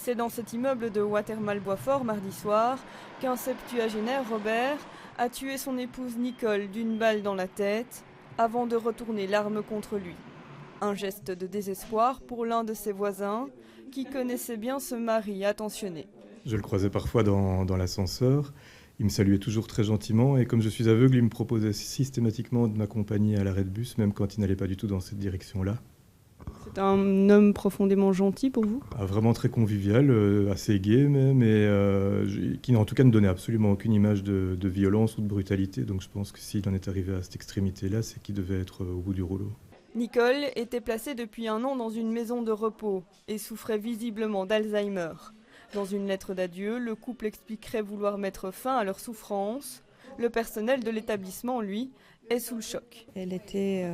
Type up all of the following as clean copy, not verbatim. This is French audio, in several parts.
C'est dans cet immeuble de Watermal-Boisfort, mardi soir, qu'un septuagénaire, Robert, a tué son épouse Nicole d'une balle dans la tête avant de retourner l'arme contre lui. Un geste de désespoir pour l'un de ses voisins qui connaissait bien ce mari attentionné. Je le croisais parfois dans l'ascenseur. Il me saluait toujours très gentiment et comme je suis aveugle, il me proposait systématiquement de m'accompagner à l'arrêt de bus, même quand il n'allait pas du tout dans cette direction-là. C'est un homme profondément gentil pour vous ? Vraiment très convivial, assez gai même, et qui en tout cas ne donnait absolument aucune image de violence ou de brutalité. Donc je pense que s'il en est arrivé à cette extrémité-là, c'est qu'il devait être au bout du rouleau. Nicole était placée depuis un an dans une maison de repos et souffrait visiblement d'Alzheimer. Dans une lettre d'adieu, le couple expliquerait vouloir mettre fin à leur souffrance. Le personnel de l'établissement, lui, est sous le choc. Elle était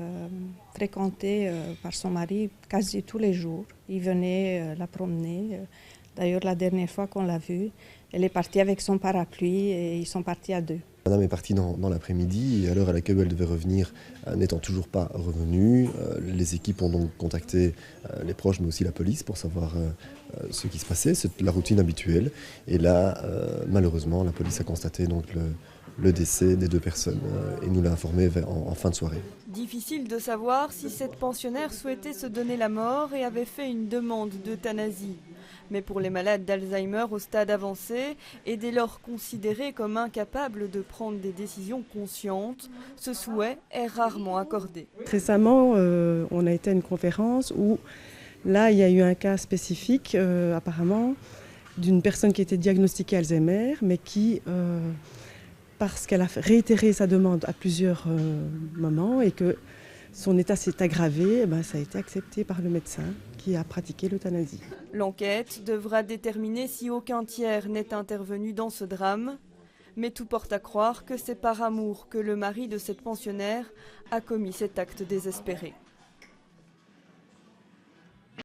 fréquentée par son mari quasi tous les jours. Il venait la promener. D'ailleurs, la dernière fois qu'on l'a vue, elle est partie avec son parapluie et ils sont partis à deux. Madame est partie dans l'après-midi et à l'heure à laquelle elle devait revenir, n'étant toujours pas revenue, les équipes ont donc contacté les proches mais aussi la police pour savoir ce qui se passait. C'est la routine habituelle et là, malheureusement, la police a constaté donc le décès des deux personnes et nous l'a informé en fin de soirée. Difficile de savoir si cette pensionnaire souhaitait se donner la mort et avait fait une demande d'euthanasie. Mais pour les malades d'Alzheimer au stade avancé et dès lors considérés comme incapables de prendre des décisions conscientes, ce souhait est rarement accordé. Récemment, on a été à une conférence où là, il y a eu un cas spécifique apparemment d'une personne qui était diagnostiquée Alzheimer, mais qui, parce qu'elle a réitéré sa demande à plusieurs moments et que son état s'est aggravé, ça a été accepté par le médecin qui a pratiqué l'euthanasie. L'enquête devra déterminer si aucun tiers n'est intervenu dans ce drame, mais tout porte à croire que c'est par amour que le mari de cette pensionnaire a commis cet acte désespéré.